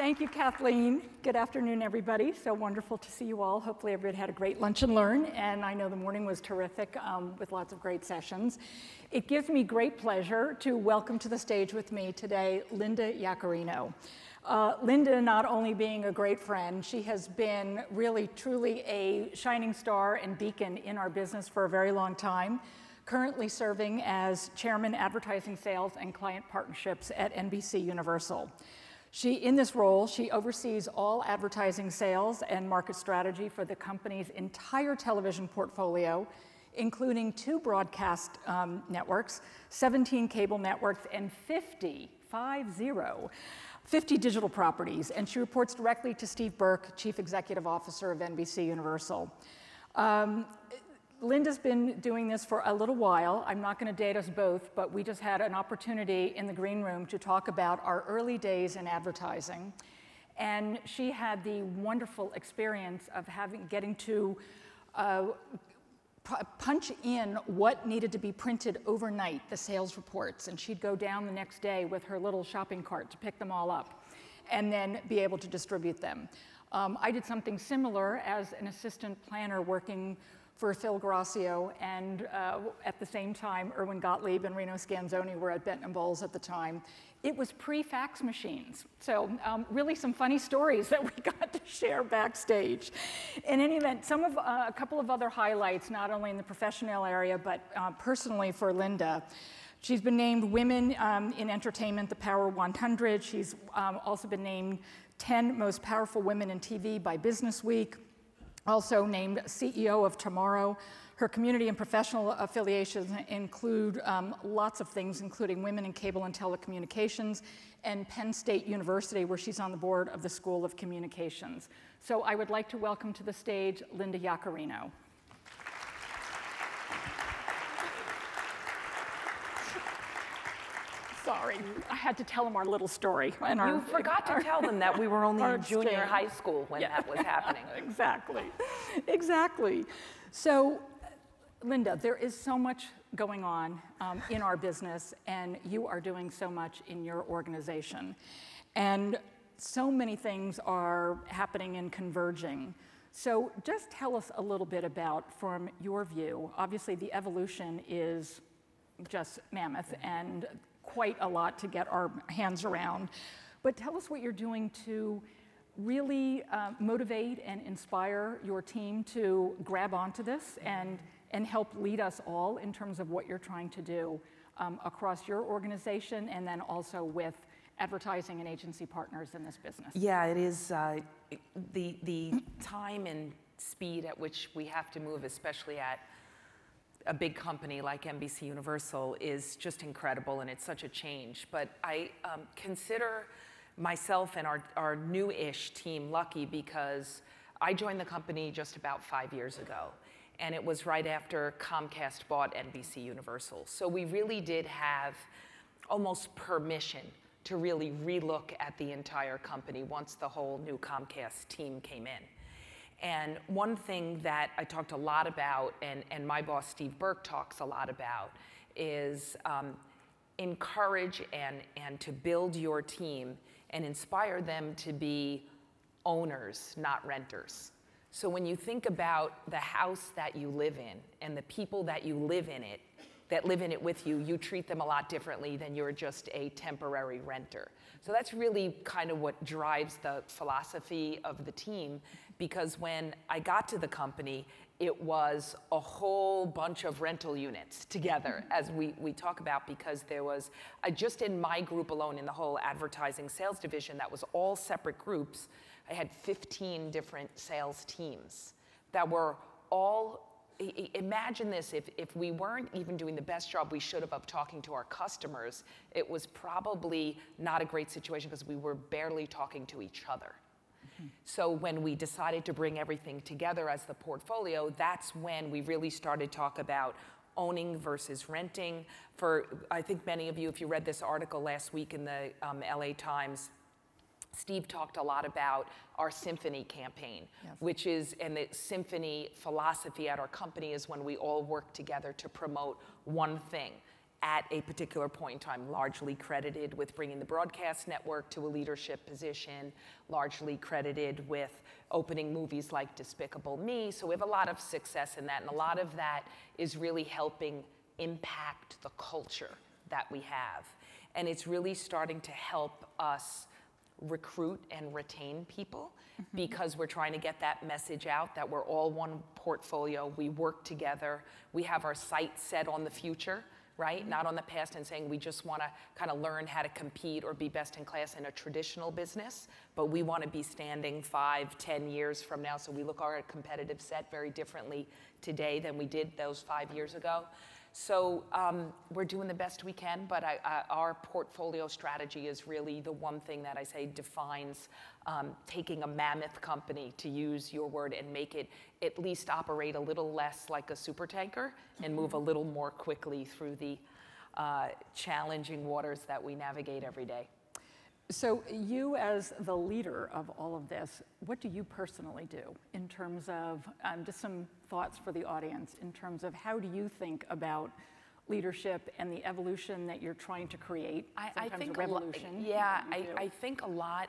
Thank you, Kathleen. Good afternoon, everybody. So wonderful to see you all. Hopefully everybody had a great lunch and learn, and I know the morning was terrific with lots of great sessions. It gives me great pleasure to welcome to the stage with me today Linda Yaccarino. Linda, not only being a great friend, she has been really, truly a shining star and beacon in our business for a very long time, currently serving as Chairman, Advertising Sales and Client Partnerships at NBCUniversal. In this role, she oversees all advertising sales and market strategy for the company's entire television portfolio, including 2 broadcast networks, 17 cable networks, and 50 digital properties. And she reports directly to Steve Burke, Chief Executive Officer of NBCUniversal. Linda's been doing this for a little while. I'm not going to date us both, but we just had an opportunity in the green room to talk about our early days in advertising. And she had the wonderful experience of getting to punch in what needed to be printed overnight, the sales reports, and she'd go down the next day with her little shopping cart to pick them all up and then be able to distribute them. I did something similar as an assistant planner working for Phil Gracio, and at the same time, Erwin Gottlieb and Reno Scanzoni were at Benton & Bowles at the time. It was pre-fax machines, so really some funny stories that we got to share backstage. In any event, a couple of other highlights, not only in the professional area, but personally for Linda. She's been named Women in Entertainment, the Power 100. She's also been named 10 Most Powerful Women in TV by Business Week. Also named CEO of Tomorrow. Her community and professional affiliations include lots of things, including Women in Cable and Telecommunications and Penn State University, where she's on the board of the School of Communications. So I would like to welcome to the stage Linda Yaccarino. Sorry, I had to tell them our little story. You forgot to tell them that we were only in junior high school when that was happening. Exactly, exactly. So, Linda, there is so much going on in our business, and you are doing so much in your organization. And so many things are happening and converging. So just tell us a little bit about, from your view, obviously the evolution is just mammoth and quite a lot to get our hands around. But tell us what you're doing to really motivate and inspire your team to grab onto this and help lead us all in terms of what you're trying to do across your organization and then also with advertising and agency partners in this business. Yeah, it is the time and speed at which we have to move, especially at a big company like NBCUniversal, is just incredible, and it's such a change. But I consider myself and our new-ish team lucky because I joined the company just about 5 years ago, and it was right after Comcast bought NBCUniversal. So we really did have almost permission to really relook at the entire company once the whole new Comcast team came in. And one thing that I talked a lot about, and my boss Steve Burke talks a lot about, is encourage and to build your team and inspire them to be owners, not renters. So when you think about the house that you live in and the people that you live in it, that live in it with you, you treat them a lot differently than you're just a temporary renter. So that's really kind of what drives the philosophy of the team, because when I got to the company, it was a whole bunch of rental units together, as we talk about, because there was, just in my group alone, in the whole advertising sales division, that was all separate groups, I had 15 different sales teams that were all, imagine this, if we weren't even doing the best job we should have of talking to our customers, it was probably not a great situation because we were barely talking to each other. So when we decided to bring everything together as the portfolio, that's when we really started to talk about owning versus renting. For, I think many of you, if you read this article last week in the LA Times, Steve talked a lot about our Symphony campaign, yes, which is, and the Symphony philosophy at our company is when we all work together to promote one thing. at a particular point in time, largely credited with bringing the broadcast network to a leadership position, largely credited with opening movies like Despicable Me. So we have a lot of success in that, and a lot of that is really helping impact the culture that we have. And it's really starting to help us recruit and retain people because we're trying to get that message out that we're all one portfolio, we work together, we have our sights set on the future, right? Not on the past and saying we just want to kind of learn how to compete or be best in class in a traditional business, but we want to be standing 5, 10 years from now. So we look at our competitive set very differently today than we did those 5 years ago. So we're doing the best we can, but our portfolio strategy is really the one thing that I say defines taking a mammoth company, to use your word, and make it at least operate a little less like a supertanker and move a little more quickly through the challenging waters that we navigate every day. So you, as the leader of all of this, what do you personally do in terms of, just some thoughts for the audience, in terms of how do you think about leadership and the evolution that you're trying to create? I think a revolution. I think a lot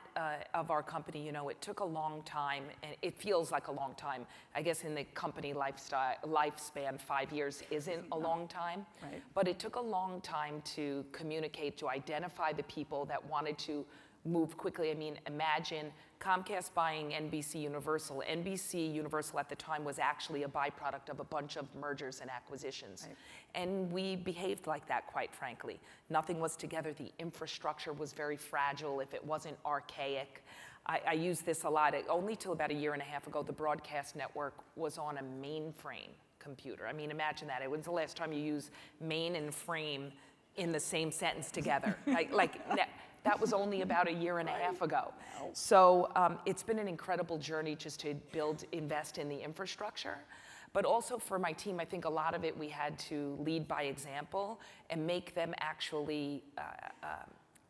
of our company, you know, it took a long time, and it feels like a long time. I guess in the company lifespan, 5 years isn't a long time, right. But it took a long time to communicate, to identify the people that wanted to move quickly. I mean, imagine Comcast buying NBCUniversal. NBCUniversal at the time was actually a byproduct of a bunch of mergers and acquisitions. Right. And we behaved like that, quite frankly. Nothing was together. The infrastructure was very fragile if it wasn't archaic. I use this a lot. Only till about a year and a half ago, the broadcast network was on a mainframe computer. I mean, imagine that. It was the last time you used main and frame in the same sentence together. That was only about a year and a half ago. So it's been an incredible journey just to invest in the infrastructure. But also for my team, I think a lot of it we had to lead by example and make them actually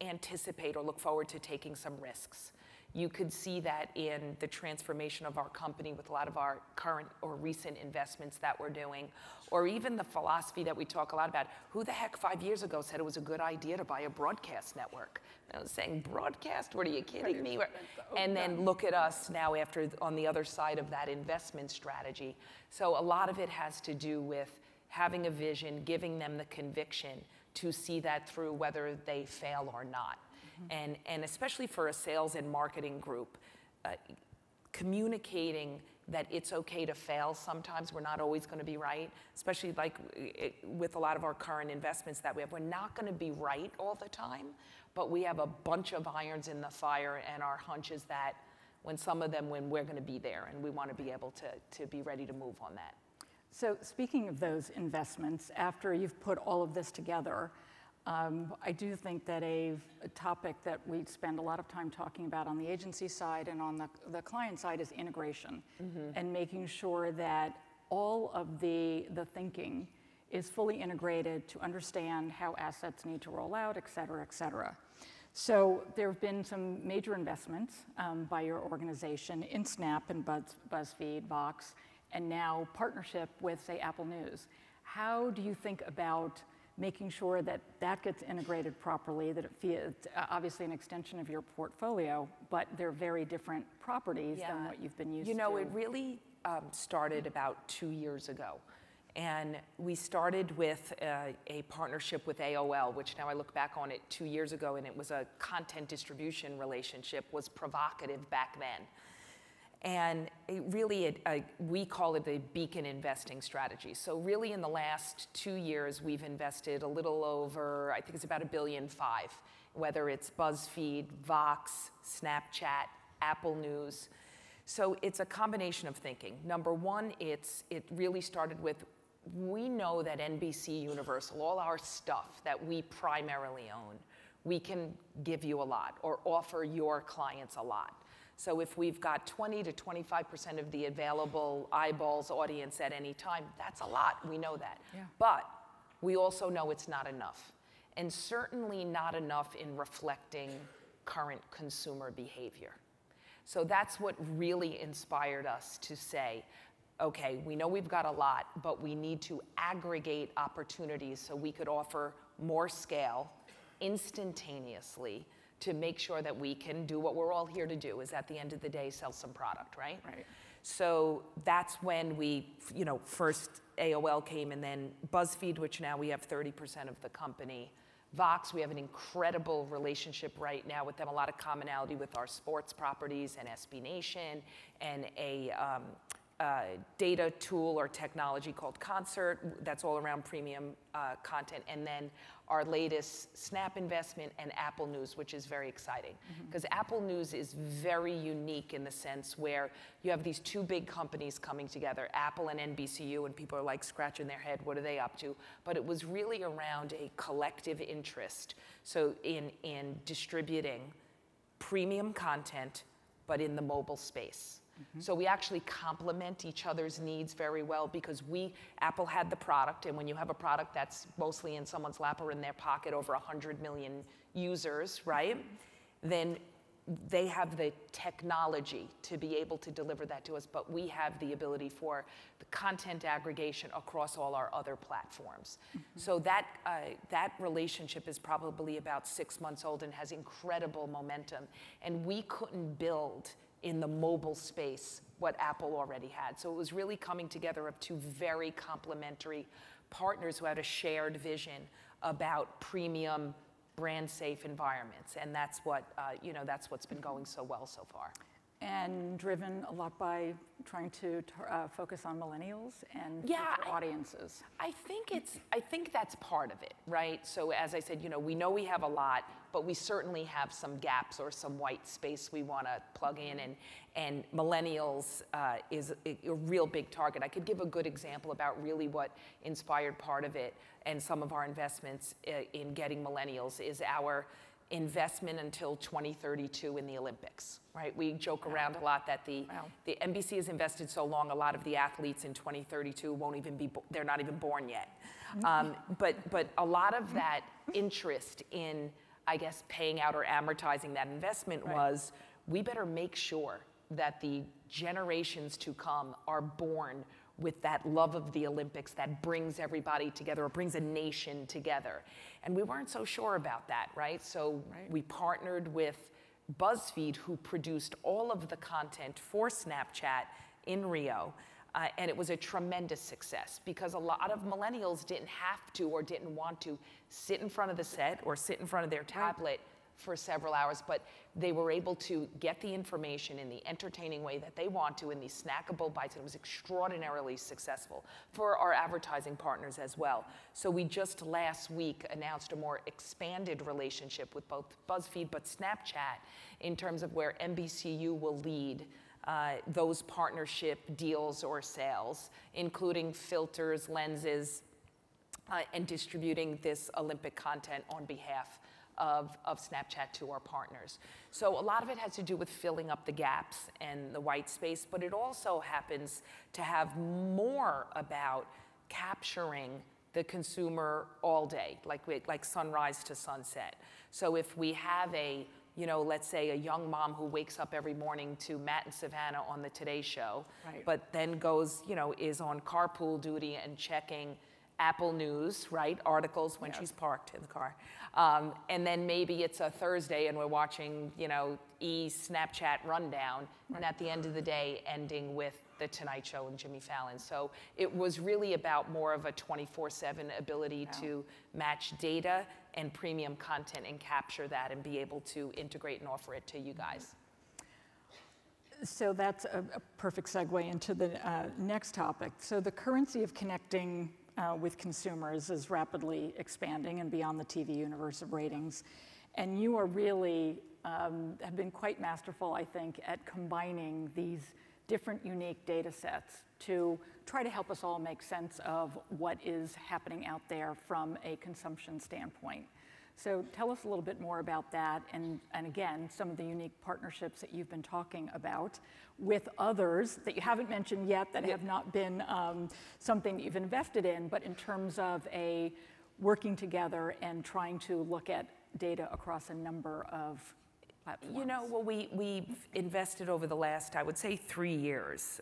anticipate or look forward to taking some risks. You could see that in the transformation of our company with a lot of our current or recent investments that we're doing, or even the philosophy that we talk a lot about. Who the heck 5 years ago said it was a good idea to buy a broadcast network? I was saying, broadcast? What, are you kidding me? And then look at us now on the other side of that investment strategy. So a lot of it has to do with having a vision, giving them the conviction to see that through whether they fail or not. And especially for a sales and marketing group, communicating that it's okay to fail sometimes. We're not always going to be right, especially like with a lot of our current investments that we have. We're not going to be right all the time, but we have a bunch of irons in the fire, and our hunch is that when some of them win, we're going to be there, and we want to be able to be ready to move on that. So speaking of those investments, after you've put all of this together, I do think that a topic that we spend a lot of time talking about on the agency side and on the client side is integration, and making sure that all of the thinking is fully integrated to understand how assets need to roll out, et cetera, et cetera. So there have been some major investments by your organization in Snap and BuzzFeed, Vox, and now partnership with, say, Apple News. How do you think about making sure that that gets integrated properly, that it's obviously an extension of your portfolio, but they're very different properties than what you've been used to? You know, it really started about 2 years ago. And we started with a partnership with AOL, which now I look back on it 2 years ago, and it was a content distribution relationship, was provocative back then. And it really, we call it the beacon investing strategy. So really in the last 2 years, we've invested a little over, I think it's about $1.5 billion, whether it's BuzzFeed, Vox, Snapchat, Apple News. So it's a combination of thinking. Number one, it really started with, we know that NBCUniversal, all our stuff that we primarily own, we can give you a lot or offer your clients a lot. So if we've got 20 to 25% of the available eyeballs audience at any time, that's a lot. We know that. Yeah. But we also know it's not enough. And certainly not enough in reflecting current consumer behavior. So that's what really inspired us to say, okay, we know we've got a lot, but we need to aggregate opportunities so we could offer more scale instantaneously to make sure that we can do what we're all here to do, is at the end of the day, sell some product, right? Right. So that's when we, first AOL came, and then BuzzFeed, which now we have 30% of the company. Vox, we have an incredible relationship right now with them, a lot of commonality with our sports properties and SB Nation, and a data tool or technology called Concert that's all around premium content, and then our latest Snap investment and Apple News, which is very exciting. Because Apple News is very unique in the sense where you have these two big companies coming together, Apple and NBCU, and people are like scratching their head, what are they up to? But it was really around a collective interest. So in distributing premium content, but in the mobile space. So we actually complement each other's needs very well, because Apple had the product, and when you have a product that's mostly in someone's lap or in their pocket, over 100 million users, right? Then they have the technology to be able to deliver that to us, but we have the ability for the content aggregation across all our other platforms. So that relationship is probably about 6 months old and has incredible momentum, and we couldn't build in the mobile space what Apple already had. So it was really coming together of two very complementary partners who had a shared vision about premium, brand-safe environments, and that's what's been going so well so far. And driven a lot by trying to focus on millennials and audiences. I think that's part of it, right? So as I said, we know we have a lot, but we certainly have some gaps or some white space we want to plug in, and millennials is a real big target. I could give a good example about really what inspired part of it, and some of our investments in getting millennials is our investment until 2032 in the Olympics, right? We joke around a lot that the NBC has invested so long, a lot of the athletes in 2032 won't even be, they're not even born yet. But a lot of that interest in, I guess, paying out or amortizing that investment was, we better make sure that the generations to come are born with that love of the Olympics that brings everybody together, or brings a nation together. And we weren't so sure about that, right? So we partnered with BuzzFeed, who produced all of the content for Snapchat in Rio. And it was a tremendous success, because a lot of millennials didn't have to or didn't want to sit in front of the set or sit in front of their tablet for several hours, but they were able to get the information in the entertaining way that they want to, in these snackable bites, and it was extraordinarily successful for our advertising partners as well. So we just last week announced a more expanded relationship with both BuzzFeed but Snapchat, in terms of where NBCU will lead those partnership deals or sales, including filters, lenses, and distributing this Olympic content on behalf of Snapchat to our partners. So a lot of it has to do with filling up the gaps and the white space, but it also happens to have more about capturing the consumer all day, like sunrise to sunset. So if we have let's say a young mom who wakes up every morning to Matt and Savannah on the Today Show, but then goes, is on carpool duty and checking Apple News, right? Articles when she's parked in the car. And then maybe it's a Thursday and we're watching, Snapchat rundown, and at the end of the day, ending with The Tonight Show and Jimmy Fallon. So it was really about more of a 24/7 ability to match data and premium content and capture that and be able to integrate and offer it to you guys. So that's a perfect segue into the next topic. So the currency of connecting with consumers is rapidly expanding and beyond the TV universe of ratings. And you are really, have been quite masterful, I think, at combining these different unique data sets to try to help us all make sense of what is happening out there from a consumption standpoint. So tell us a little bit more about that, and again, some of the unique partnerships that you've been talking about with others that you haven't mentioned yet that have not been something that you've invested in, but in terms of working together and trying to look at data across a number of platforms? You know, well, we've invested over the last, I would say, 3 years,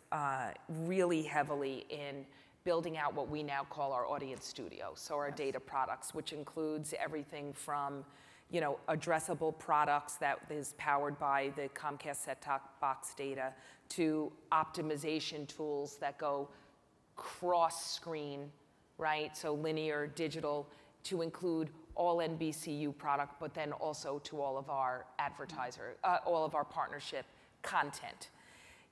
really heavily in building out what we now call our audience studio, so our data products, which includes everything from, you know, addressable products that is powered by the Comcast set-top box data to optimization tools that go cross-screen, right? So linear, digital, to include all NBCU product, but then also to all of our all of our partnership content.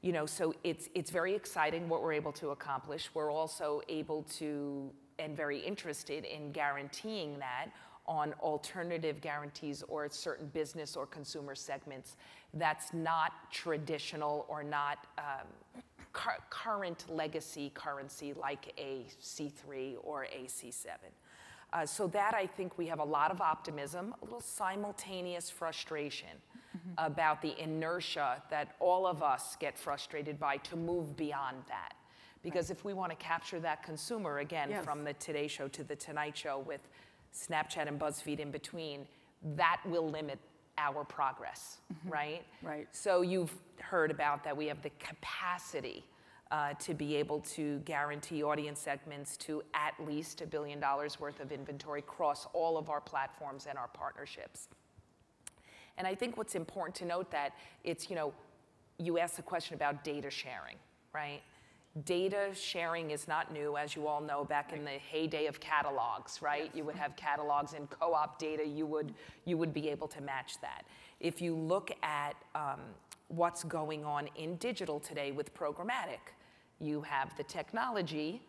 You know, so it's very exciting what we're able to accomplish. We're also able to, and very interested in guaranteeing that on alternative guarantees or certain business or consumer segments that's not traditional or not current legacy currency like a C3 or a C7. So that, I think, we have a lot of optimism, a little simultaneous frustration about the inertia that all of us get frustrated by to move beyond that. Because if we want to capture that consumer, again, from the Today Show to the Tonight Show with Snapchat and BuzzFeed in between, that will limit our progress, right? Right. So you've heard about that we have the capacity to be able to guarantee audience segments to at least $1 billion worth of inventory across all of our platforms and our partnerships. And I think what's important to note that it's, you know, you asked a question about data sharing, right? Data sharing is not new, as you all know, back in the heyday of catalogs, right? You would have catalogs and co-op data, you would be able to match that. If you look at what's going on in digital today with programmatic, you have the technology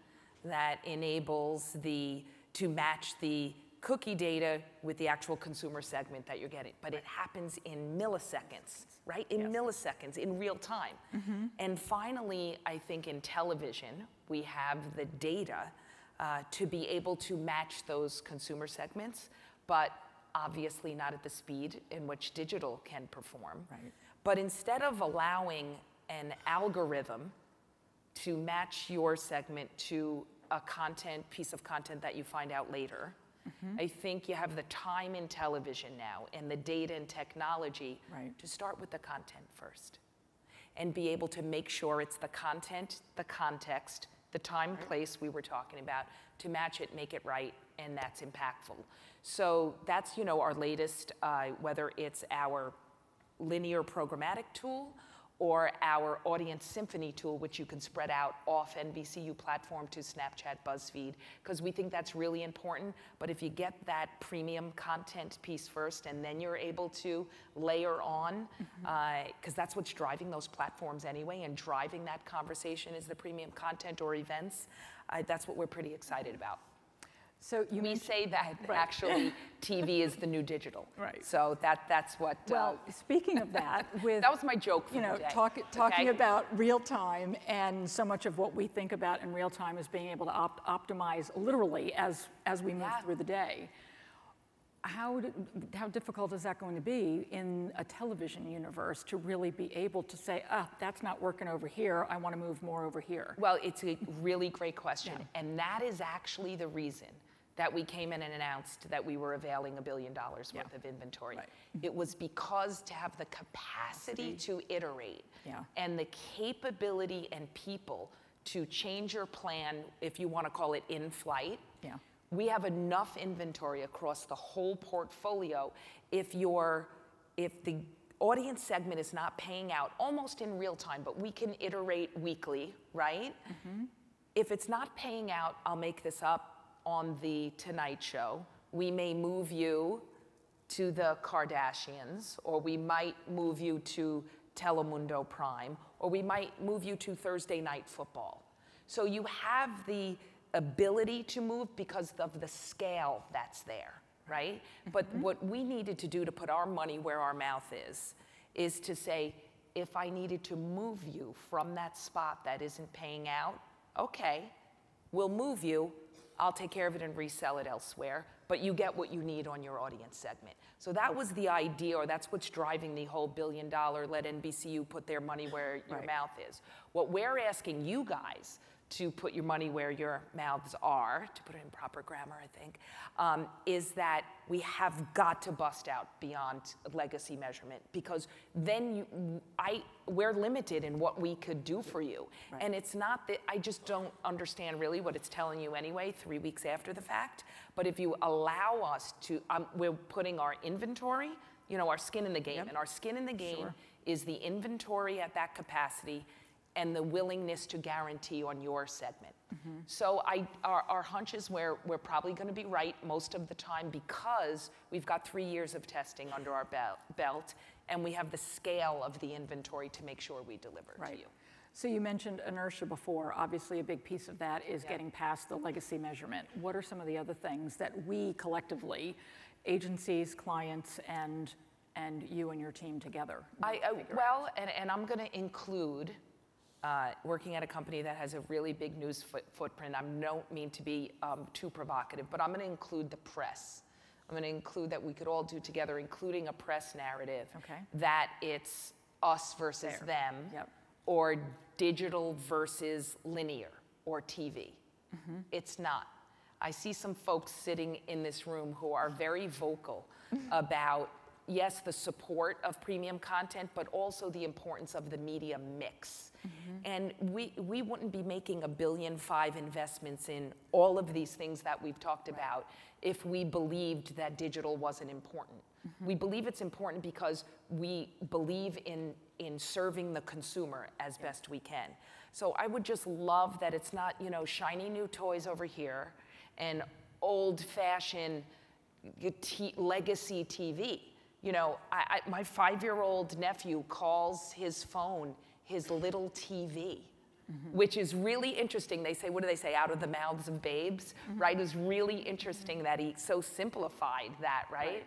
that enables to match the cookie data with the actual consumer segment that you're getting. But it happens in milliseconds, right? In milliseconds, in real time. And finally, I think in television, we have the data to be able to match those consumer segments, but obviously not at the speed in which digital can perform. Right. But instead of allowing an algorithm to match your segment to a piece of content that you find out later, I think you have the time in television now and the data and technology to start with the content first and be able to make sure it's the content, the context, the time, place we were talking about, to match it, make it right, and that's impactful. So that's, you know, our latest, whether it's our linear programmatic tool or our Audience Symphony tool, which you can spread out off NBCU platform to Snapchat, BuzzFeed, because we think that's really important. But if you get that premium content piece first, and then you're able to layer on, because that's what's driving those platforms anyway, and driving that conversation is the premium content or events, that's what we're pretty excited about. So we say that actually TV is the new digital. Right. So that's what. Well, speaking of that, with that was my joke for the day. Talking about real time, and so much of what we think about in real time is being able to optimize literally as we move through the day. How difficult is that going to be in a television universe to really be able to say, that's not working over here, I want to move more over here? Well, it's a really great question, and that is actually the reason that we came in and announced that we were availing $1 billion worth of inventory. Right. It was because to have the capacity to iterate and the capability and people to change your plan, if you want to call it in flight, we have enough inventory across the whole portfolio. If the audience segment is not paying out almost in real time, but we can iterate weekly, right? If it's not paying out, I'll make this up, on the Tonight Show, we may move you to the Kardashians, or we might move you to Telemundo Prime, or we might move you to Thursday Night Football. So you have the ability to move because of the scale that's there, right? But what we needed to do to put our money where our mouth is to say, if I needed to move you from that spot that isn't paying out, okay, we'll move you, I'll take care of it and resell it elsewhere, but you get what you need on your audience segment. So that was the idea, or that's what's driving the whole $1 billion let NBCU put their money where your mouth is. What we're asking you guys to put your money where your mouths are, to put it in proper grammar, I think, is that we have got to bust out beyond legacy measurement, because then we're limited in what we could do for you. Right. And it's not that, I just don't understand really what it's telling you anyway 3 weeks after the fact. But if you allow us to, we're putting our inventory, you know, our skin in the game. Yep. And our skin in the game is the inventory at that capacity and the willingness to guarantee on your segment. So our hunch is we're probably going to be right most of the time, because we've got 3 years of testing under our belt, and we have the scale of the inventory to make sure we deliver to you. So you mentioned inertia before. Obviously, a big piece of that is getting past the legacy measurement. What are some of the other things that we collectively, agencies, clients, and you and your team together? Well, and I'm going to include working at a company that has a really big news footprint. I don't mean to be too provocative, but I'm going to include the press. I'm going to include that we could all do together, including a press narrative, that it's us versus them, or digital versus linear, or TV. It's not. I see some folks sitting in this room who are very vocal about, yes, the support of premium content, but also the importance of the media mix. And we wouldn't be making $1.5 billion investments in all of these things that we've talked about if we believed that digital wasn't important. We believe it's important because we believe in serving the consumer as best we can. So I would just love that it's not, you know, shiny new toys over here and old-fashioned legacy TV. You know, my 5-year-old nephew calls his phone his little TV, which is really interesting. They say, what do they say, out of the mouths of babes, right? It's really interesting that he so simplified that, right?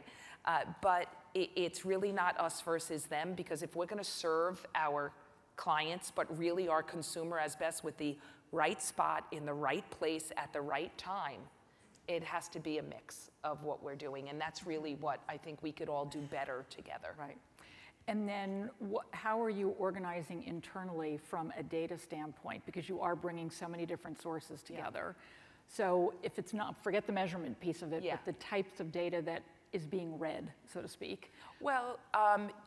But it's really not us versus them, because if we're gonna serve our clients, but really our consumer as best with the right spot in the right place at the right time, it has to be a mix of what we're doing. And that's really what I think we could all do better together. Right. And then how are you organizing internally from a data standpoint? Because you are bringing so many different sources together. So if it's not, forget the measurement piece of it, but the types of data that is being read, so to speak. Well,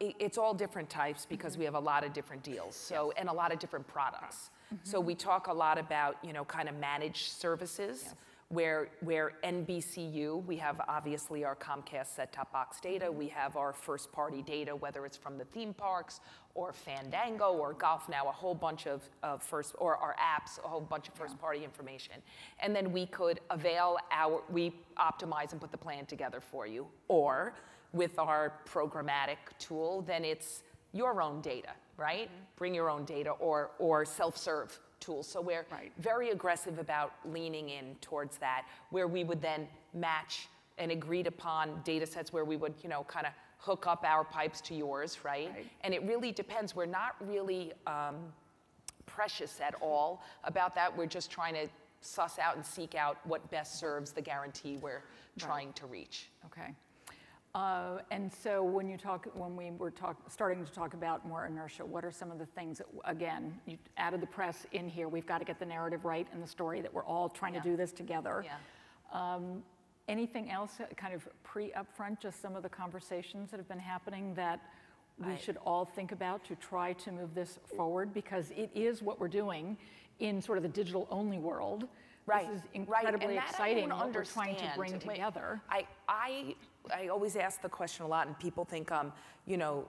it's all different types, because we have a lot of different deals, so and a lot of different products. So we talk a lot about, you know, kind of managed services. Where NBCU, we have obviously our Comcast set-top box data, we have our first-party data, whether it's from the theme parks or Fandango or Golf Now, a whole bunch of or our apps, a whole bunch of first-party information. And then we could we optimize and put the plan together for you. Or with our programmatic tool, then it's your own data, right? Bring your own data, or self-serve tools. So we're very aggressive about leaning in towards that, where we would then match an agreed upon data sets where we would, you know, kind of hook up our pipes to yours, right? And it really depends. We're not really precious at all about that. We're just trying to suss out and seek out what best serves the guarantee we're trying to reach. Okay. And so when we were starting to talk about more inertia, what are some of the things that, again, you added the press in here, we've got to get the narrative right and the story that we're all trying to do this together. Anything else kind of upfront, just some of the conversations that have been happening that we should all think about to try to move this forward? Because it is what we're doing in sort of the digital-only world. This is incredibly exciting what we're trying to bring together. I always ask the question a lot, and people think I'm, you know,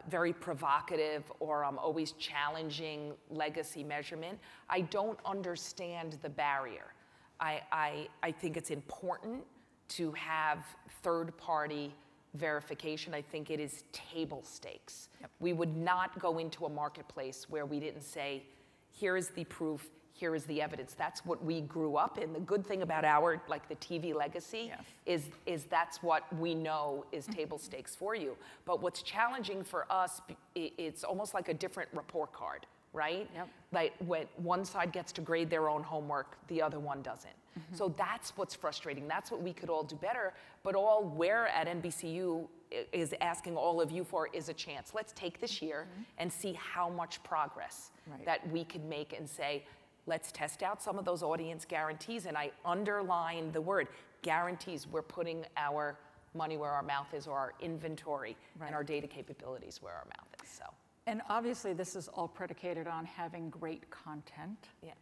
very provocative, or I'm always challenging legacy measurement. I don't understand the barrier. I think it's important to have third-party verification. I think it is table stakes. We would not go into a marketplace where we didn't say, here is the proof, here is the evidence. That's what we grew up in. The good thing about our, like the TV legacy, is that's what we know is table stakes for you. But what's challenging for us, it's almost like a different report card, right? Like when one side gets to grade their own homework, the other one doesn't. So that's what's frustrating. That's what we could all do better. But all we're at NBCU is asking all of you for is a chance. Let's take this year and see how much progress that we could make, and say, let's test out some of those audience guarantees. And I underline the word guarantees. We're putting our money where our mouth is, or our inventory and our data capabilities where our mouth is. So. And obviously, this is all predicated on having great content. Yeah.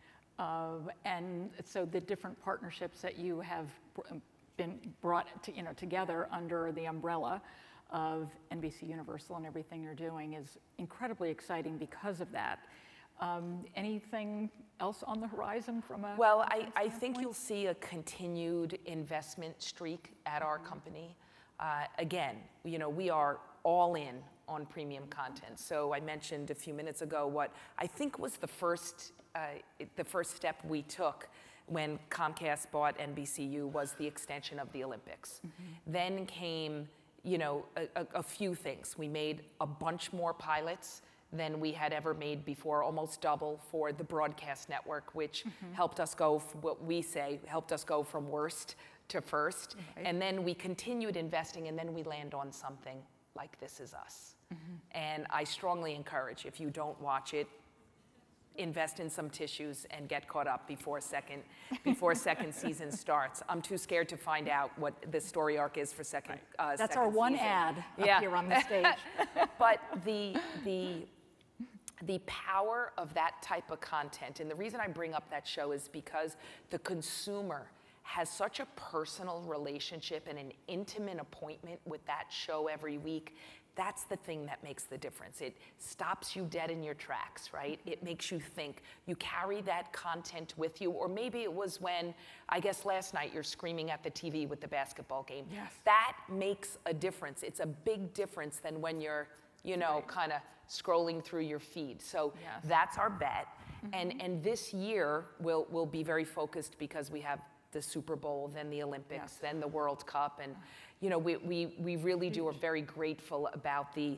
And so the different partnerships that you have been brought to, together under the umbrella of NBCUniversal and everything you're doing is incredibly exciting because of that. Anything else on the horizon from a Well, I think you'll see a continued investment streak at our company. Again, we are all in on premium content. So I mentioned a few minutes ago what I think was the first step we took when Comcast bought NBCU was the extension of the Olympics. Then came, a few things. We made a bunch more pilots than we had ever made before, almost double for the broadcast network, which helped us go, what we say, helped us go from worst to first. And then we continued investing, and then we land on something like This Is Us. And I strongly encourage, if you don't watch it, invest in some tissues and get caught up before second season starts. I'm too scared to find out what the story arc is for second That's our one season. ad up here on the stage. But the power of that type of content, and the reason I bring up that show is because the consumer has such a personal relationship and an intimate appointment with that show every week. That's the thing that makes the difference. It stops you dead in your tracks, right? It makes you think. You carry that content with you, or maybe it was when, I guess last night, you're screaming at the TV with the basketball game. Yes. That makes a difference. It's a big difference than when you're, kind of scrolling through your feed. So that's our bet. And this year we'll be very focused because we have the Super Bowl, then the Olympics, then the World Cup, and we really are very grateful about the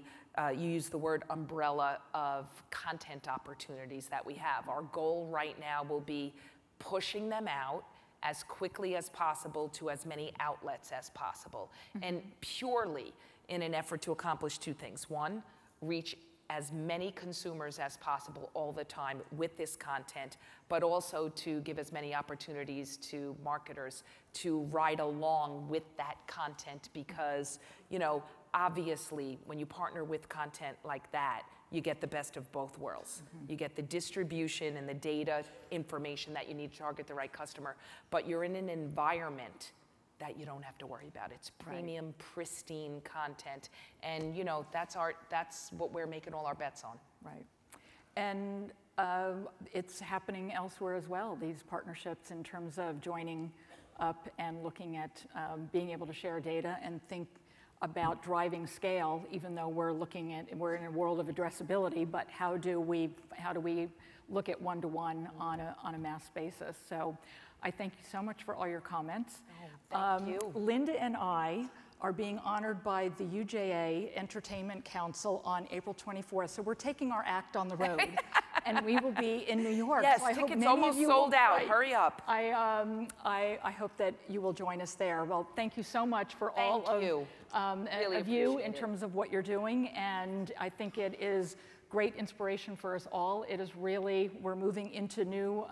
you use the word umbrella of content opportunities that we have. Our goal right now will be pushing them out as quickly as possible to as many outlets as possible, and purely in an effort to accomplish two things. One, reach as many consumers as possible all the time with this content, but also to give as many opportunities to marketers to ride along with that content, because, obviously when you partner with content like that, you get the best of both worlds. You get the distribution and the data information that you need to target the right customer, but you're in an environment that you don't have to worry about. It's premium, pristine content, and that's what we're making all our bets on. Right, and it's happening elsewhere as well. These partnerships in terms of joining up and looking at being able to share data and think about driving scale. Even though we're in a world of addressability, but how do we look at one-to-one on a mass basis? So I thank you so much for all your comments. Oh, thank you. Linda and I are being honored by the UJA Entertainment Council on April 24th. So we're taking our act on the road, and we will be in New York. Yes, so I hope tickets almost sold out. Hurry up. I hope that you will join us there. Well, thank you so much for all really of you in terms of what you're doing, and I think it is great inspiration for us all. It is really, we're moving into new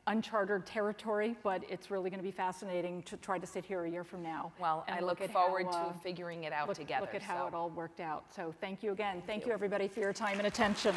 uncharted territory, but it's really going to be fascinating to try to sit here a year from now. Well, I look forward to figuring it out together. Look at how it all worked out. So thank you again. Thank you everybody for your time and attention.